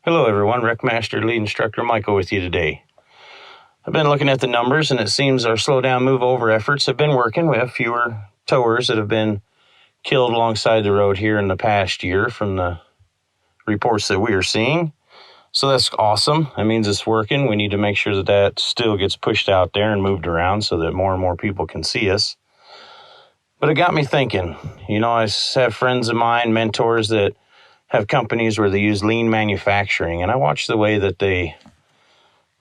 Hello everyone, WreckMaster lead instructor Michael with you today. I've been looking at the numbers and it seems our slow down move over efforts have been working. We have fewer towers that have been killed alongside the road here in the past year from the reports that we are seeing. So that's awesome. That means it's working. We need to make sure that that still gets pushed out there and moved around so that more and more people can see us. But it got me thinking, I have friends of mine, mentors that have companies where they use lean manufacturing, and I watch the way that they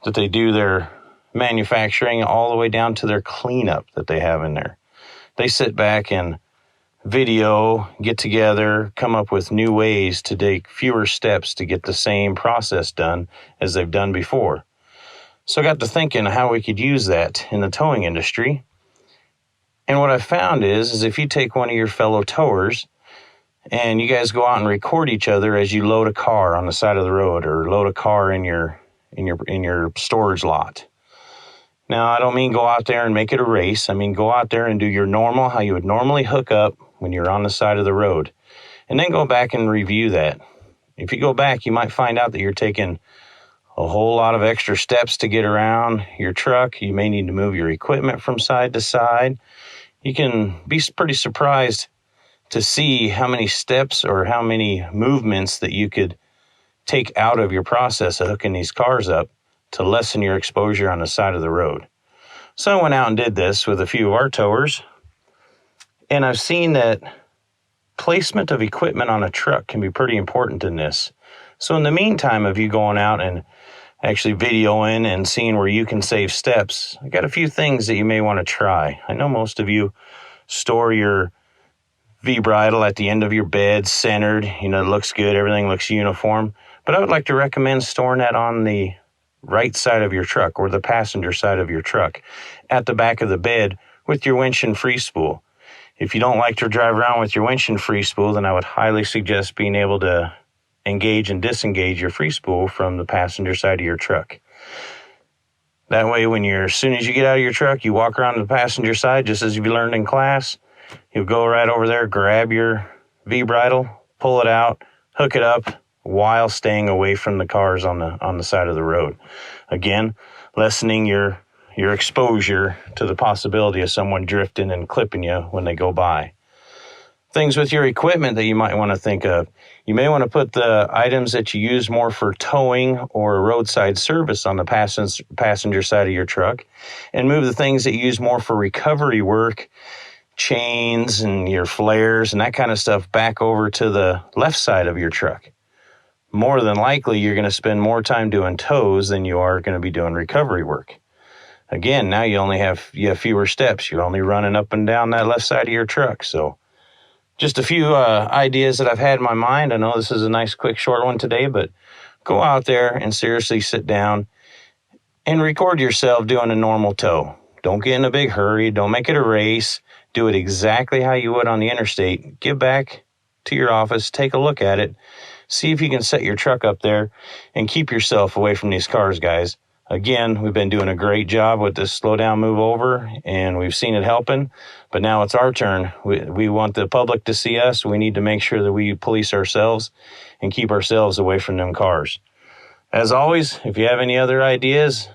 do their manufacturing all the way down to their cleanup that they have in there. They sit back and video, get together, come up with new ways to take fewer steps to get the same process done as they've done before. So I got to thinking how we could use that in the towing industry. And what I found is if you take one of your fellow towers and you guys go out and record each other as you load a car on the side of the road or load a car in your storage lot. Now, I don't mean go out there and make it a race. I mean, go out there and do your normal, how you would normally hook up when you're on the side of the road. And then go back and review that. If you go back, you might find out that you're taking a whole lot of extra steps to get around your truck. You may need to move your equipment from side to side. You can be pretty surprised to see how many steps or how many movements that you could take out of your process of hooking these cars up to lessen your exposure on the side of the road. So I went out and did this with a few of our towers, and I've seen that placement of equipment on a truck can be pretty important in this. So in the meantime of you going out and actually videoing and seeing where you can save steps, I got a few things that you may want to try. I know most of you store your V-bridle at the end of your bed, centered, it looks good, everything looks uniform. But I would like to recommend storing that on the right side of your truck or the passenger side of your truck at the back of the bed with your winch and free spool. If you don't like to drive around with your winch and free spool, then I would highly suggest being able to engage and disengage your free spool from the passenger side of your truck. That way, as soon as you get out of your truck, you walk around the passenger side, just as you learned in class. You'll go right over there, grab your V-bridle, pull it out, hook it up while staying away from the cars on the side of the road. Again, lessening your exposure to the possibility of someone drifting and clipping you when they go by. Things with your equipment that you might want to think of. You may want to put the items that you use more for towing or roadside service on the passenger side of your truck, and move the things that you use more for recovery work, chains and your flares and that kind of stuff, back over to the left side of your truck. More than likely, you're going to spend more time doing tows than you are going to be doing recovery work. Again, now you have fewer steps. You're only running up and down that left side of your truck. So just a few ideas that I've had in my mind. I know this is a nice, quick, short one today, but go out there and seriously sit down and record yourself doing a normal tow. Don't get in a big hurry. Don't make it a race. Do it exactly how you would on the interstate. Get back to your office, take a look at it, see if you can set your truck up there and keep yourself away from these cars, guys. Again, we've been doing a great job with this slow down, move over, and we've seen it helping, but now it's our turn. We want the public to see us. We need to make sure that we police ourselves and keep ourselves away from them cars. As always, if you have any other ideas,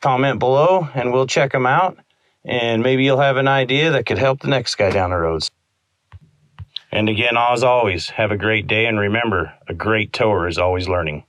comment below and we'll check them out. And maybe you'll have an idea that could help the next guy down the road. And again, as always, have a great day. And remember, a great tower is always learning.